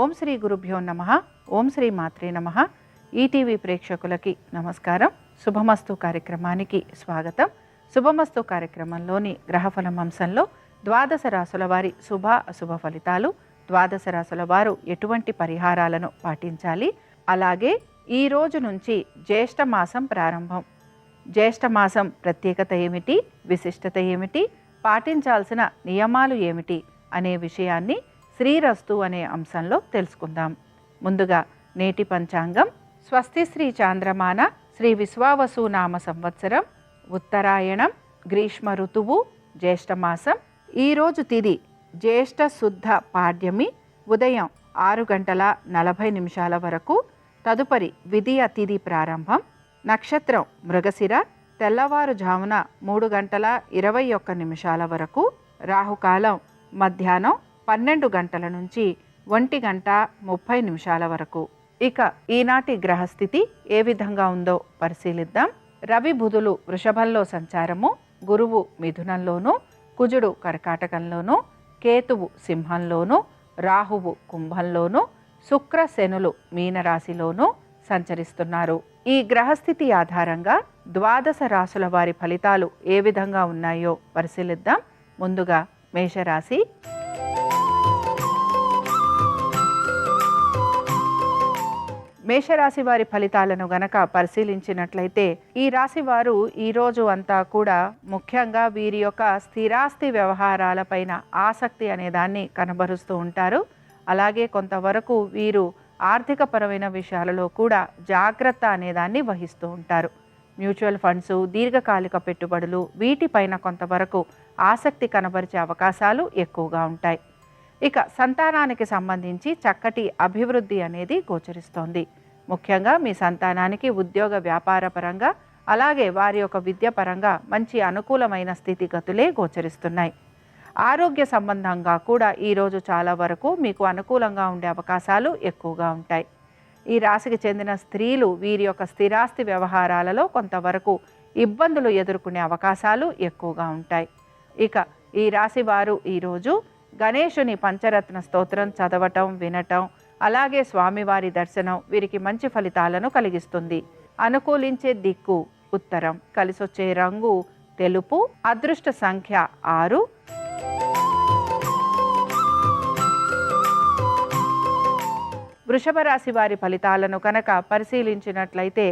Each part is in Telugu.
ఓం శ్రీ గురుభ్యో నమః. ఓం శ్రీ మాత్రే నమః. ఈటీవీ ప్రేక్షకులకి నమస్కారం. శుభమస్తు కార్యక్రమానికి స్వాగతం. శుభమస్తు కార్యక్రమంలోని గ్రహఫలం అంశంలో ద్వాదశ రాశుల వారి శుభ అశుభ ఫలితాలు, ద్వాదశ రాశుల వారు ఎటువంటి పరిహారాలను పాటించాలి, అలాగే ఈ రోజు నుంచి జ్యేష్ఠ మాసం ప్రారంభం. జ్యేష్ఠ మాసం ప్రత్యేకత ఏమిటి, విశిష్టత ఏమిటి, పాటించాల్సిన నియమాలు ఏమిటి అనే విషయాన్ని శ్రీరస్తు అనే అంశంలో తెలుసుకుందాం. ముందుగా నేటి పంచాంగం. స్వస్తి శ్రీ చాంద్రమాన శ్రీ విశ్వావసు నామ సంవత్సరం, ఉత్తరాయణం, గ్రీష్మ ఋతువు, జ్యేష్ఠమాసం. ఈరోజు తిథి జ్యేష్ఠ శుద్ధ పాడ్యమి, ఉదయం 6:40 వరకు. తదుపరి విధియ తిథి ప్రారంభం. నక్షత్రం మృగశిర, తెల్లవారుజామున 3:21 వరకు. రాహుకాలం మధ్యాహ్నం 12 గంటల నుంచి 1:30 వరకు. ఇక ఈనాటి గ్రహస్థితి ఏ విధంగా ఉందో పరిశీలిద్దాం. రవి బుధులు వృషభంలో సంచారము, గురువు మిథునంలోను, కుజుడు కర్కాటకంలోను, కేతువు సింహంలోను, రాహువు కుంభంలోను, శుక్ర శనులు మీనరాశిలోను సంచరిస్తున్నారు. ఈ గ్రహస్థితి ఆధారంగా ద్వాదశ రాశుల వారి ఫలితాలు ఏ విధంగా ఉన్నాయో పరిశీలిద్దాం. ముందుగా మేషరాశి. మేషరాశి వారి ఫలితాలను గనక పరిశీలించినట్లయితే, ఈ రాశి వారు ఈరోజు అంతా కూడా ముఖ్యంగా వీరి యొక్క స్థిరాస్తి వ్యవహారాలపైన ఆసక్తి అనే దాన్ని కనబరుస్తూ ఉంటారు. అలాగే కొంతవరకు వీరు ఆర్థికపరమైన విషయాలలో కూడా జాగ్రత్త అనేదాన్ని వహిస్తూ ఉంటారు. మ్యూచువల్ ఫండ్స్, దీర్ఘకాలిక పెట్టుబడులు, వీటిపైన కొంతవరకు ఆసక్తి కనబరిచే అవకాశాలు ఎక్కువగా ఉంటాయి. ఇక సంతానానికి సంబంధించి చక్కటి అభివృద్ధి అనేది గోచరిస్తోంది. ముఖ్యంగా మీ సంతానానికి ఉద్యోగ వ్యాపార పరంగా, అలాగే వారి యొక్క విద్య పరంగా మంచి అనుకూలమైన స్థితిగతులే గోచరిస్తున్నాయి. ఆరోగ్య సంబంధంగా కూడా ఈరోజు చాలా వరకు మీకు అనుకూలంగా ఉండే అవకాశాలు ఎక్కువగా ఉంటాయి. ఈ రాశికి చెందిన స్త్రీలు వీరి యొక్క స్థిరాస్తి వ్యవహారాలలో కొంతవరకు ఇబ్బందులు ఎదుర్కొనే అవకాశాలు ఎక్కువగా ఉంటాయి. ఇక ఈ రాశి వారు ఈరోజు గణేశుని పంచరత్న స్తోత్రం చదవటం, వినటం, అలాగే స్వామివారి దర్శనం వీరికి మంచి ఫలితాలను కలిగిస్తుంది. అనుకూలించే దిక్కు ఉత్తరం, కలిసొచ్చే రంగు తెలుపు, అదృష్ట సంఖ్య 6. వృషభ రాశి వారి ఫలితాలను కనుక పరిశీలించినట్లయితే,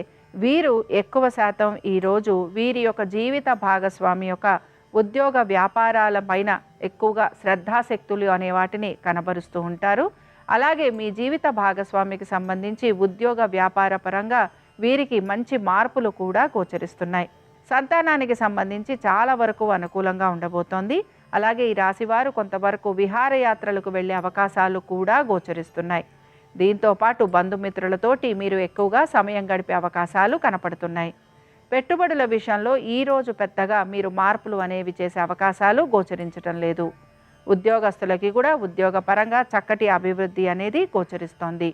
వీరు ఎక్కువ శాతం ఈరోజు వీరి యొక్క జీవిత భాగస్వామి యొక్క ఉద్యోగ వ్యాపారాల పైన ఎక్కువగా శ్రద్ధాశక్తులు అనే వాటిని కనబరుస్తూ ఉంటారు. అలాగే మీ జీవిత భాగస్వామికి సంబంధించి ఉద్యోగ వ్యాపార పరంగా వీరికి మంచి మార్పులు కూడా గోచరిస్తున్నాయి. సంతానానికి సంబంధించి చాలా వరకు అనుకూలంగా ఉండబోతోంది. అలాగే ఈ రాశివారు కొంతవరకు విహారయాత్రలకు వెళ్ళే అవకాశాలు కూడా గోచరిస్తున్నాయి. దీంతో పాటు బంధుమిత్రులతోటి మీరు ఎక్కువగా సమయం గడిపే అవకాశాలు కనపడుతున్నాయి. పెట్టుబడుల విషయంలో ఈరోజు పెద్దగా మీరు మార్పులు అనేవి చేసే అవకాశాలు గోచరించటం లేదు. ఉద్యోగస్తులకి కూడా ఉద్యోగపరంగా చక్కటి అభివృద్ధి అనేది గోచరిస్తోంది.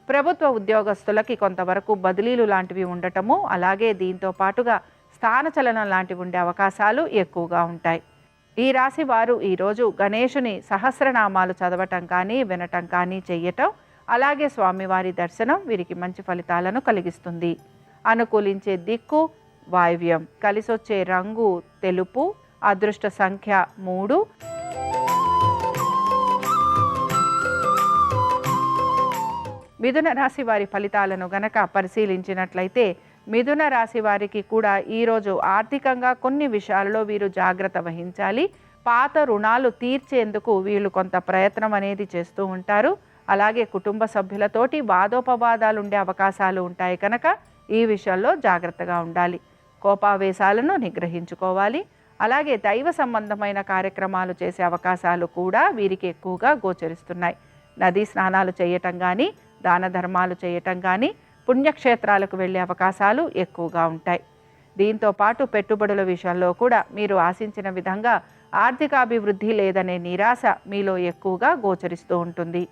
ప్రభుత్వ ఉద్యోగస్తులకి కొంతవరకు బదిలీలు లాంటివి ఉండటము, అలాగే దీంతో పాటుగా స్థానచలనం లాంటివి ఉండే అవకాశాలు ఎక్కువగా ఉంటాయి. ఈ రాశి వారు ఈరోజు గణేశుని సహస్రనామాలు చదవటం కానీ, వినటం కానీ చెయ్యటం, అలాగే స్వామివారి దర్శనం వీరికి మంచి ఫలితాలను కలిగిస్తుంది. అనుకూలించే దిక్కు వాయువ్యం, కలిసొచ్చే రంగు తెలుపు, అదృష్ట సంఖ్య 3. మిథున రాశి వారి ఫలితాలను గనక పరిశీలించినట్లయితే, మిథున రాశి వారికి కూడా ఈరోజు ఆర్థికంగా కొన్ని విషయాలలో వీరు జాగ్రత్త వహించాలి. పాత రుణాలు తీర్చేందుకు వీళ్ళు కొంత ప్రయత్నం అనేది చేస్తూ ఉంటారు. అలాగే కుటుంబ సభ్యులతోటి వాదోపవాదాలు ఉండే అవకాశాలు ఉంటాయి కనుక ఈ విషయంలో జాగ్రత్తగా ఉండాలి. కోపావేశాలను నిగ్రహించుకోవాలి. అలాగే దైవ సంబంధమైన కార్యక్రమాలు చేసే అవకాశాలు కూడా వీరికి ఎక్కువగా గోచరిస్తున్నాయి. నదీ స్నానాలు చేయటం కానీ, దాన ధర్మాలు చేయటం కానీ, పుణ్యక్షేత్రాలకు వెళ్ళే అవకాశాలు ఎక్కువగా ఉంటాయి. దీంతో పాటు పెట్టుబడుల విషయంలో కూడా మీరు ఆశించిన విధంగా ఆర్థికాభివృద్ధి లేదనే నిరాశ మీలో ఎక్కువగా గోచరిస్తూ ఉంటుంది.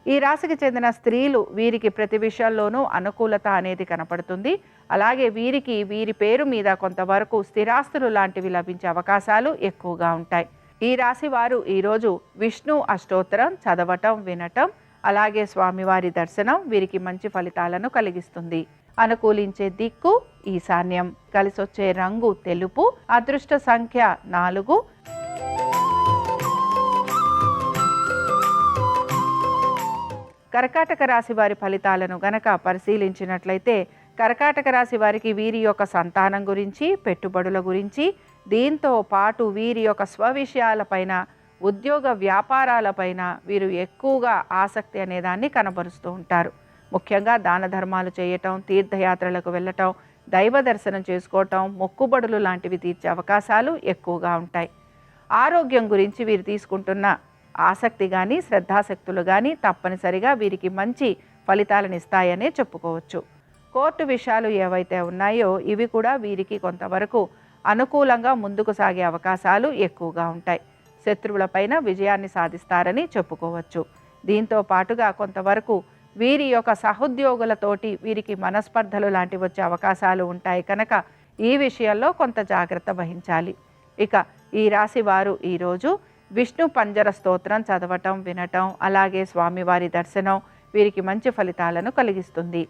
ఈ రాశికి చెందిన స్త్రీలు వీరికి ప్రతి విషయంలోనూ అనుకూలత అనేది కనపడుతుంది. అలాగే వీరికి వీరి పేరు మీద కొంతవరకు స్థిరాస్తులు లాంటివి లభించే అవకాశాలు ఎక్కువగా ఉంటాయి. ఈ రాశి వారు ఈరోజు విష్ణు అష్టోత్తరం చదవటం, వినటం, అలాగే స్వామివారి దర్శనం వీరికి మంచి ఫలితాలను కలిగిస్తుంది. అనుకూలించే దిక్కు ఈశాన్యం. కలిసొచ్చే రంగు తెలుపు. అదృష్ట సంఖ్య 4. కర్కాటక రాశి వారి ఫలితాలను గనక పరిశీలించినట్లయితే కర్కాటక రాశి వారికి వీరి యొక్క సంతానం గురించి, పెట్టుబడుల గురించి, దీంతో పాటు వీరి యొక్క స్వవిషయాలపైన, ఉద్యోగ వ్యాపారాలపైన వీరు ఎక్కువగా ఆసక్తి అనేదాన్ని కనబరుస్తూ ఉంటారు. ముఖ్యంగా దాన ధర్మాలు చేయటం, తీర్థయాత్రలకు వెళ్ళటం, దైవ దర్శనం చేసుకోవటం, మొక్కుబడులు లాంటివి తీర్చే అవకాశాలు ఎక్కువగా ఉంటాయి. ఆరోగ్యం గురించి వీరు తీసుకుంటున్న ఆసక్తి కానీ, శ్రద్ధాశక్తులు కానీ తప్పనిసరిగా వీరికి మంచి ఫలితాలను ఇస్తాయనే చెప్పుకోవచ్చు. కోర్టు విషయాలు ఏవైతే ఉన్నాయో ఇవి కూడా వీరికి కొంతవరకు అనుకూలంగా ముందుకు సాగే అవకాశాలు ఎక్కువగా ఉంటాయి. శత్రువులపైన విజయాన్ని సాధిస్తారని చెప్పుకోవచ్చు. దీంతో పాటుగా కొంతవరకు వీరి యొక్క సహోద్యోగులతోటి వీరికి మనస్పర్ధలు లాంటివి వచ్చే అవకాశాలు ఉంటాయి కనుక ఈ విషయంలో కొంత జాగ్రత్త వహించాలి. ఇక ఈ రాశి వారు ఈరోజు విష్ణు పంజర స్తోత్రం చదవటం, వినటం, అలాగే స్వామివారి దర్శనం వీరికి మంచి ఫలితాలను కలిగిస్తుంది.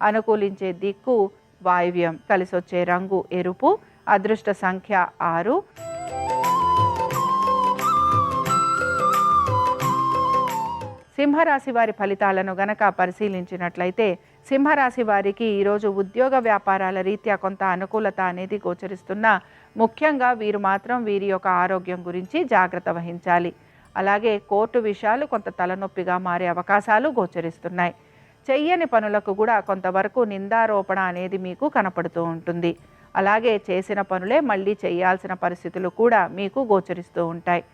అనుకూలించే దిక్కు వాయువ్యం. కలిసొచ్చే రంగు ఎరుపు. అదృష్ట సంఖ్య 6. సింహరాశి వారి ఫలితాలను గనక పరిశీలించినట్లయితే సింహరాశి వారికి ఈరోజు ఉద్యోగ వ్యాపారాల రీత్యా కొంత అనుకూలత అనేది గోచరిస్తున్నా ముఖ్యంగా వీరు మాత్రం వీరి యొక్క ఆరోగ్యం గురించి జాగ్రత్త వహించాలి. అలాగే కోర్టు విషయాలు కొంత తలనొప్పిగా మారే అవకాశాలు గోచరిస్తున్నాయి. చెయ్యని పనులకు కూడా కొంతవరకు నిందారోపణ అనేది మీకు కనపడుతూ ఉంటుంది. అలాగే చేసిన పనులే మళ్ళీ చేయాల్సిన పరిస్థితులు కూడా మీకు గోచరిస్తూ ఉంటాయి.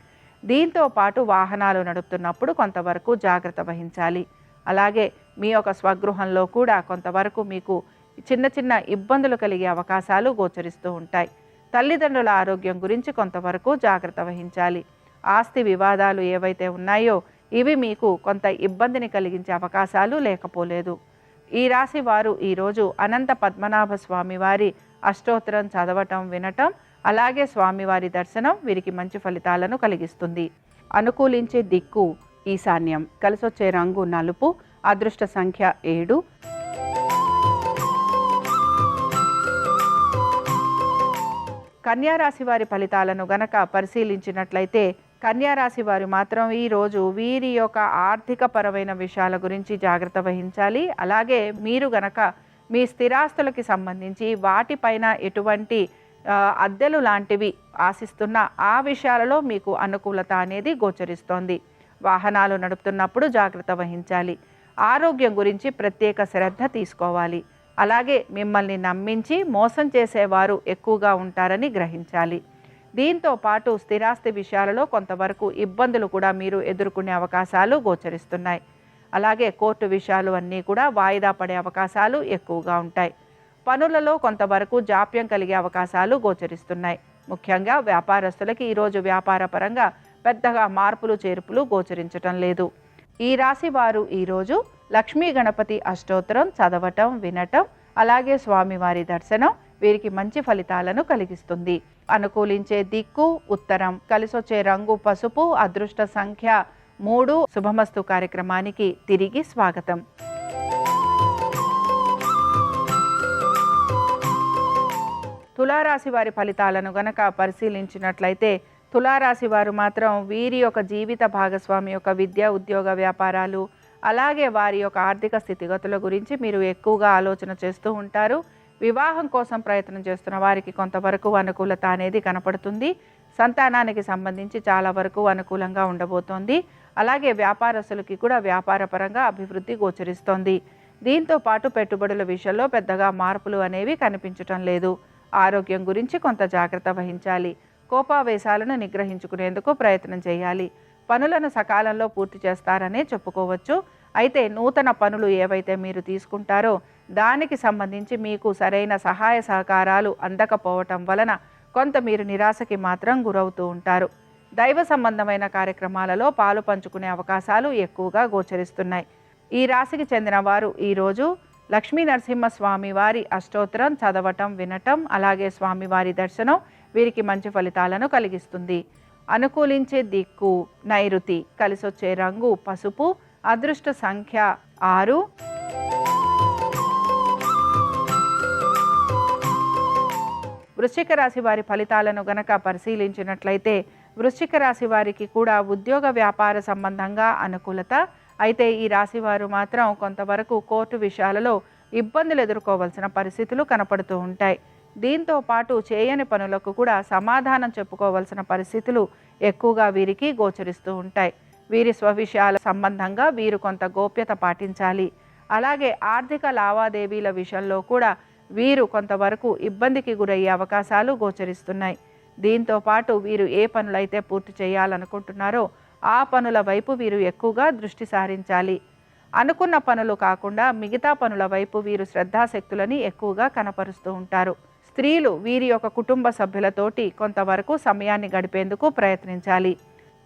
దీంతో పాటు వాహనాలు నడుపుతున్నప్పుడు కొంతవరకు జాగ్రత్త వహించాలి. అలాగే మీ యొక్క స్వగృహంలో కూడా కొంతవరకు మీకు చిన్న చిన్న ఇబ్బందులు కలిగే అవకాశాలు గోచరిస్తూ ఉంటాయి. తల్లిదండ్రుల ఆరోగ్యం గురించి కొంతవరకు జాగ్రత్త వహించాలి. ఆస్తి వివాదాలు ఏవైతే ఉన్నాయో ఇవి మీకు కొంత ఇబ్బందిని కలిగించే అవకాశాలు లేకపోలేదు. ఈ రాశి వారు ఈరోజు అనంత పద్మనాభ స్వామి వారి అష్టోత్తరం చదవటం, వినటం, అలాగే స్వామివారి దర్శనం వీరికి మంచి ఫలితాలను కలిగిస్తుంది. అనుకూలించే దిక్కు ఈశాన్యం. కలిసొచ్చే రంగు నలుపు. అదృష్ట సంఖ్య 7. కన్యారాశి వారి ఫలితాలను గనక పరిశీలించినట్లయితే కన్యారాశి వారు మాత్రం ఈరోజు వీరి యొక్క ఆర్థిక పరమైన విషయాల గురించి జాగ్రత్త వహించాలి. అలాగే మీరు గనక మీ స్థిరాస్తులకి సంబంధించి వాటిపైన ఎటువంటి అద్దెలు లాంటివి ఆశిస్తున్న ఆ విషయాలలో మీకు అనుకూలత అనేది గోచరిస్తోంది. వాహనాలు నడుపుతున్నప్పుడు జాగ్రత్త వహించాలి. ఆరోగ్యం గురించి ప్రత్యేక శ్రద్ధ తీసుకోవాలి. అలాగే మిమ్మల్ని నమ్మించి మోసం చేసేవారు ఎక్కువగా ఉంటారని గ్రహించాలి. దీంతో పాటు స్థిరాస్తి విషయాలలో కొంతవరకు ఇబ్బందులు కూడా మీరు ఎదుర్కొనే అవకాశాలు గోచరిస్తున్నాయి. అలాగే కోర్టు విషయాలు అన్నీ కూడా వాయిదా పడే అవకాశాలు ఎక్కువగా ఉంటాయి. పనులలో కొంతవరకు జాప్యం కలిగే అవకాశాలు గోచరిస్తున్నాయి. ముఖ్యంగా వ్యాపారస్తులకి ఈరోజు వ్యాపారపరంగా పెద్దగా మార్పులు చేర్పులు గోచరించటం లేదు. ఈ రాశి వారు ఈరోజు లక్ష్మీ గణపతి అష్టోత్తరం చదవటం, వినటం, అలాగే స్వామివారి దర్శనం వీరికి మంచి ఫలితాలను కలిగిస్తుంది. అనుకూలించే దిక్కు ఉత్తరం. కలిసొచ్చే రంగు పసుపు. అదృష్ట సంఖ్య 3. శుభమస్తు కార్యక్రమానికి తిరిగి స్వాగతం. తులారాశి వారి ఫలితాలను గనక పరిశీలించినట్లయితే తులారాశి వారు మాత్రం వీరి యొక్క జీవిత భాగస్వామి యొక్క విద్య, ఉద్యోగ వ్యాపారాలు, అలాగే వారి యొక్క ఆర్థిక స్థితిగతుల గురించి మీరు ఎక్కువగా ఆలోచన చేస్తూ ఉంటారు. వివాహం కోసం ప్రయత్నం చేస్తున్న వారికి కొంతవరకు అనుకూలత అనేది కనపడుతుంది. సంతానానికి సంబంధించి చాలా వరకు అనుకూలంగా ఉండబోతోంది. అలాగే వ్యాపారస్తులకి కూడా వ్యాపారపరంగా అభివృద్ధి గోచరిస్తోంది. దీంతో పాటు పెట్టుబడుల విషయంలో పెద్దగా మార్పులు అనేవి కనిపించటం లేదు. ఆరోగ్యం గురించి కొంత జాగ్రత్త వహించాలి. కోపావేశాలను నిగ్రహించుకునేందుకు ప్రయత్నం చేయాలి. పనులను సకాలంలో పూర్తి చేస్తారనే చెప్పుకోవచ్చు. అయితే నూతన పనులు ఏవైతే మీరు తీసుకుంటారో దానికి సంబంధించి మీకు సరైన సహాయ సహకారాలు అందకపోవటం వలన కొంత మీరు నిరాశకి మాత్రం గురవుతూ ఉంటారు. దైవ సంబంధమైన కార్యక్రమాలలో పాలు పంచుకునే అవకాశాలు ఎక్కువగా గోచరిస్తున్నాయి. ఈ రాశికి చెందిన వారు ఈరోజు లక్ష్మీ నరసింహస్వామి వారి అష్టోత్తరం చదవటం, వినటం, అలాగే స్వామివారి దర్శనం వీరికి మంచి ఫలితాలను కలిగిస్తుంది. అనుకూలించే దిక్కు నైరుతి. కలిసొచ్చే రంగు పసుపు. అదృష్ట సంఖ్య 6. వృశ్చిక రాశి వారి ఫలితాలను గనక పరిశీలించినట్లయితే వృశ్చిక రాశి వారికి కూడా ఉద్యోగ వ్యాపార సంబంధంగా అనుకూలత. అయితే ఈ రాశి వారు మాత్రం కొంతవరకు కోర్టు విషయాలలో ఇబ్బందులు ఎదుర్కోవాల్సిన పరిస్థితులు కనపడుతూ ఉంటాయి. దీంతో పాటు చేయని పనులకు కూడా సమాధానం చెప్పుకోవాల్సిన పరిస్థితులు ఎక్కువగా వీరికి గోచరిస్తూ ఉంటాయి. వీరి స్వవిషయాల సంబంధంగా వీరు కొంత గోప్యత పాటించాలి. అలాగే ఆర్థిక లావాదేవీల విషయంలో కూడా వీరు కొంతవరకు ఇబ్బందికి గురయ్యే అవకాశాలు గోచరిస్తున్నాయి. దీంతో పాటు వీరు ఏ పనులైతే పూర్తి చేయాలనుకుంటున్నారో ఆ పనుల వైపు వీరు ఎక్కువగా దృష్టి సారించాలి. అనుకున్న పనులు కాకుండా మిగతా పనుల వైపు వీరు శ్రద్ధాశక్తులని ఎక్కువగా కనపరుస్తూ ఉంటారు. స్త్రీలు వీరి యొక్క కుటుంబ సభ్యులతోటి కొంతవరకు సమయాన్ని గడిపేందుకు ప్రయత్నించాలి.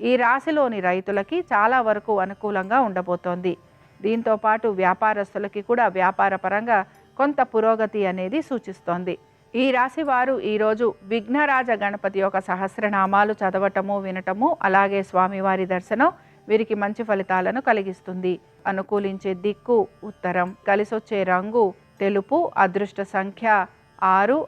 ఈ రాశిలోని రైతులకి చాలా వరకు అనుకూలంగా ఉండబోతోంది. దీంతో పాటు వ్యాపారస్తులకి కూడా వ్యాపారపరంగా కొంత పురోగతి అనేది సూచిస్తోంది. ఈ రాశి వారు ఈరోజు విఘ్నరాజ గణపతి యొక్క సహస్రనామాలు చదవటము, వినటము, అలాగే స్వామివారి దర్శనం వీరికి మంచి ఫలితాలను కలిగిస్తుంది. అనుకూలించే దిక్కు ఉత్తరం, కలిసొచ్చే రంగు తెలుపు, అదృష్ట సంఖ్య 6.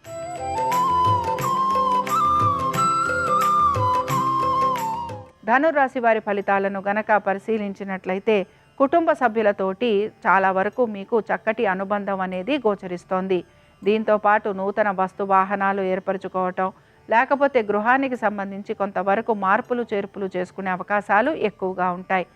ధనుర్రాశి వారి ఫలితాలను గనక పరిశీలించినట్లయితే కుటుంబ సభ్యులతోటి చాలా వరకు మీకు చక్కటి అనుబంధం అనేది గోచరిస్తోంది. దీంతో పాటు నూతన వస్తు వాహనాలు ఏర్పరచుకోవటం, లేకపోతే గృహానికి సంబంధించి కొంతవరకు మార్పులు చేర్పులు చేసుకునే అవకాశాలు ఎక్కువగా ఉంటాయి.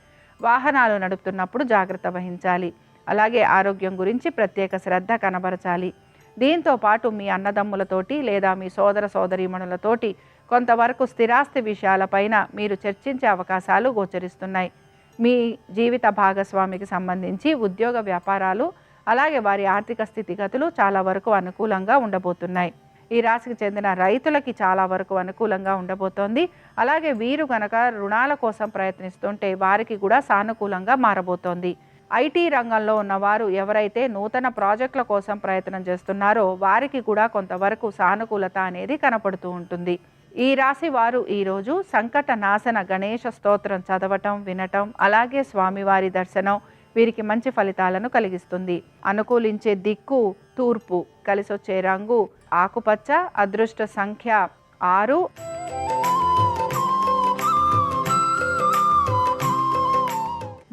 వాహనాలు నడుపుతున్నప్పుడు జాగ్రత్త వహించాలి. అలాగే ఆరోగ్యం గురించి ప్రత్యేక శ్రద్ధ కనబరచాలి. దీంతో పాటు మీ అన్నదమ్ములతోటి లేదా మీ సోదర సోదరీమణులతోటి కొంతవరకు స్థిరాస్తి విషయాలపైన మీరు చర్చించే అవకాశాలు గోచరిస్తున్నాయి. మీ జీవిత భాగస్వామికి సంబంధించి ఉద్యోగ వ్యాపారాలు, అలాగే వారి ఆర్థిక స్థితిగతులు చాలా వరకు అనుకూలంగా ఉండబోతున్నాయి. ఈ రాశికి చెందిన రైతులకి చాలా వరకు అనుకూలంగా ఉండబోతోంది. అలాగే వీరు కనుక రుణాల కోసం ప్రయత్నిస్తుంటే వారికి కూడా సానుకూలంగా మారబోతోంది. ఐటీ రంగంలో ఉన్నవారు ఎవరైతే నూతన ప్రాజెక్టుల కోసం ప్రయత్నం చేస్తున్నారో వారికి కూడా కొంతవరకు సానుకూలత అనేది కనపడుతూ ఉంటుంది. ఈ రాశి వారు ఈరోజు సంకట నాశన గణేష స్తోత్రం చదవటం, వినటం, అలాగే స్వామివారి దర్శనం వీరికి మంచి ఫలితాలను కలిగిస్తుంది. అనుకూలించే దిక్కు తూర్పు, కలిసొచ్చే రంగు ఆకుపచ్చ, అదృష్ట సంఖ్య 6.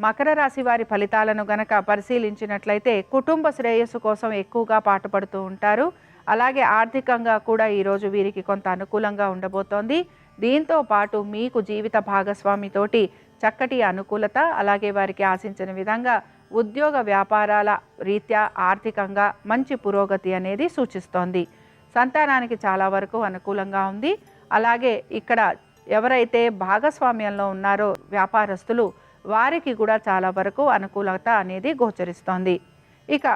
మకర రాశి వారి ఫలితాలను గనక పరిశీలించినట్లయితే కుటుంబ శ్రేయస్సు కోసం ఎక్కువగా పాటుపడుతూ ఉంటారు. అలాగే ఆర్థికంగా కూడా ఈరోజు వీరికి కొంత అనుకూలంగా ఉండబోతోంది. దీంతో పాటు మీకు జీవిత భాగస్వామితోటి చక్కటి అనుకూలత, అలాగే వారికి ఆశించిన విధంగా ఉద్యోగ వ్యాపారాల రీత్యా ఆర్థికంగా మంచి పురోగతి అనేది సూచిస్తోంది. సంతానానికి చాలా వరకు అనుకూలంగా ఉంది. అలాగే ఇక్కడ ఎవరైతే భాగస్వామ్యంలో ఉన్నారో వ్యాపారస్తులు వారికి కూడా చాలా వరకు అనుకూలత అనేది గోచరిస్తోంది. ఇక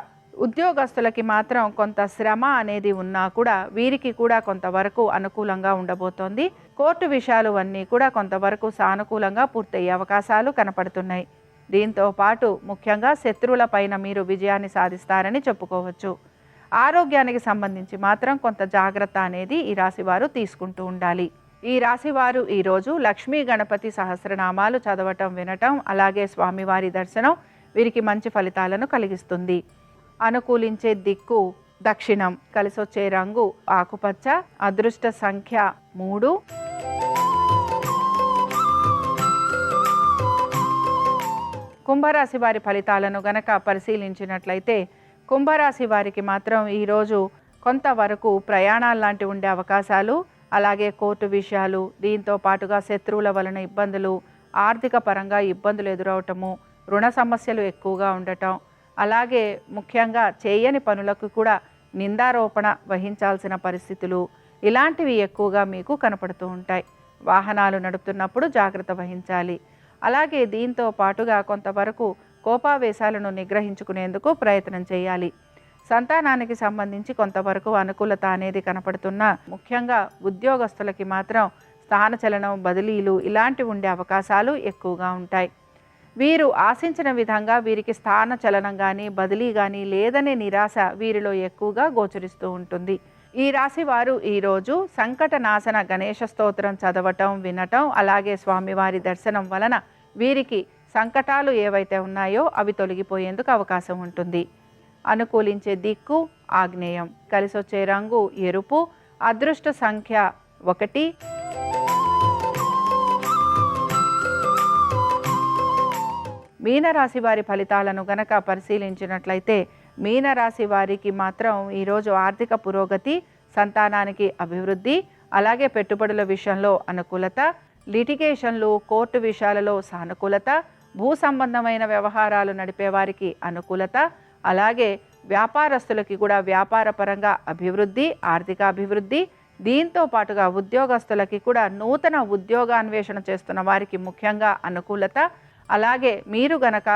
ఉద్యోగస్తులకి మాత్రం కొంత శ్రమ అనేది ఉన్నా కూడా వీరికి కూడా కొంతవరకు అనుకూలంగా ఉండబోతోంది. కోర్టు విషయాలు అన్నీ కూడా కొంతవరకు సానుకూలంగా పూర్తయ్యే అవకాశాలు కనపడుతున్నాయి. దీంతో పాటు ముఖ్యంగా శత్రువుల పైన మీరు విజయాన్ని సాధిస్తారని చెప్పుకోవచ్చు. ఆరోగ్యానికి సంబంధించి మాత్రం కొంత జాగ్రత్త అనేది ఈ రాశి వారు తీసుకుంటూ ఉండాలి. ఈ రాశి వారు ఈరోజు లక్ష్మీ గణపతి సహస్రనామాలు చదవటం, వినటం, అలాగే స్వామివారి దర్శనం వీరికి మంచి ఫలితాలను కలిగిస్తుంది. అనుకూలించే దిక్కు దక్షిణం, కలిసొచ్చే రంగు ఆకుపచ్చ, అదృష్ట సంఖ్య 3. కుంభరాశి వారి ఫలితాలను గనక పరిశీలించినట్లయితే కుంభరాశి వారికి మాత్రం ఈరోజు కొంతవరకు ప్రయాణాలు లాంటివి ఉండే అవకాశాలు, అలాగే కోర్టు విషయాలు, దీంతో పాటుగా శత్రువుల వలన ఇబ్బందులు, ఆర్థిక పరంగా ఇబ్బందులు ఎదురవటము, రుణ సమస్యలు ఎక్కువగా ఉండటం, అలాగే ముఖ్యంగా చేయని పనులకు కూడా నిందారోపణ వహించాల్సిన పరిస్థితులు ఇలాంటివి ఎక్కువగా మీకు కనపడుతూ ఉంటాయి. వాహనాలు నడుపుతున్నప్పుడు జాగ్రత్త వహించాలి. అలాగే దీంతో పాటుగా కొంతవరకు కోపావేశాలను నిగ్రహించుకునేందుకు ప్రయత్నం చేయాలి. సంతానానికి సంబంధించి కొంతవరకు అనుకూలత అనేది కనపడుతున్నా ముఖ్యంగా ఉద్యోగస్తులకి మాత్రం స్థానచలనం, బదిలీలు ఇలాంటివి ఉండే అవకాశాలు ఎక్కువగా ఉంటాయి. వీరు ఆశించిన విధంగా వీరికి స్థాన చలనం కానీ బదిలీ కానీ లేదనే నిరాశ వీరిలో ఎక్కువగా గోచరిస్తూ ఉంటుంది. ఈ రాశి వారు ఈరోజు సంకట నాశన గణేష స్తోత్రం చదవటం, వినటం, అలాగే స్వామివారి దర్శనం వలన వీరికి సంకటాలు ఏవైతే ఉన్నాయో అవి తొలగిపోయేందుకు అవకాశం ఉంటుంది. అనుకూలించే దిక్కు ఆగ్నేయం. కలిసొచ్చే రంగు ఎరుపు. అదృష్ట సంఖ్య 1. మీనరాశి వారి ఫలితాలను గనక పరిశీలించినట్లయితే మీనరాశి వారికి మాత్రం ఈరోజు ఆర్థిక పురోగతి, సంతానానికి అభివృద్ధి, అలాగే పెట్టుబడుల విషయంలో అనుకూలత, లిటిగేషన్లు, కోర్టు విషయాలలో సానుకూలత, భూ సంబంధమైన వ్యవహారాలు నడిపేవారికి అనుకూలత, అలాగే వ్యాపారస్తులకి కూడా వ్యాపారపరంగా అభివృద్ధి, ఆర్థిక అభివృద్ధి, దీంతో పాటుగా ఉద్యోగస్తులకి కూడా నూతన ఉద్యోగాన్వేషణ చేస్తున్న వారికి ముఖ్యంగా అనుకూలత, అలాగే మీరు గనక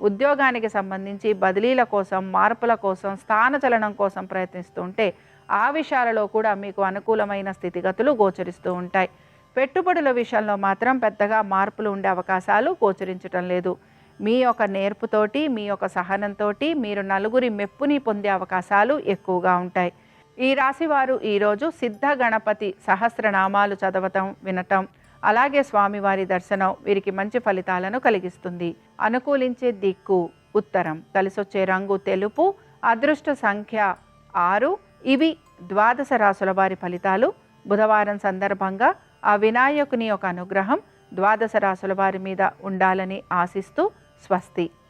ఉద్యోగానికి సంబంధించి బదిలీల కోసం, మార్పుల కోసం, స్థానచలనం కోసం ప్రయత్నిస్తూ ఉంటే ఆ విషయాలలో కూడా మీకు అనుకూలమైన స్థితిగతులు గోచరిస్తూ ఉంటాయి. పెట్టుబడుల విషయంలో మాత్రం పెద్దగా మార్పులు ఉండే అవకాశాలు గోచరించటం లేదు. మీ యొక్క నేర్పుతోటి, మీ యొక్క సహనంతో మీరు నలుగురి మెప్పుని పొందే అవకాశాలు ఎక్కువగా ఉంటాయి. ఈ రాశివారు ఈరోజు సిద్ధ గణపతి సహస్రనామాలు చదవటం, వినటం, అలాగే స్వామివారి దర్శనం వీరికి మంచి ఫలితాలను కలిగిస్తుంది. అనుకూలించే దిక్కు ఉత్తరం. కలిసొచ్చే రంగు తెలుపు. అదృష్ట సంఖ్య 6. ఇవి ద్వాదశ రాశుల వారి ఫలితాలు. బుధవారం సందర్భంగా ఆ వినాయకుని యొక్క అనుగ్రహం ద్వాదశ రాశుల వారి మీద ఉండాలని ఆశిస్తూ స్వస్తి.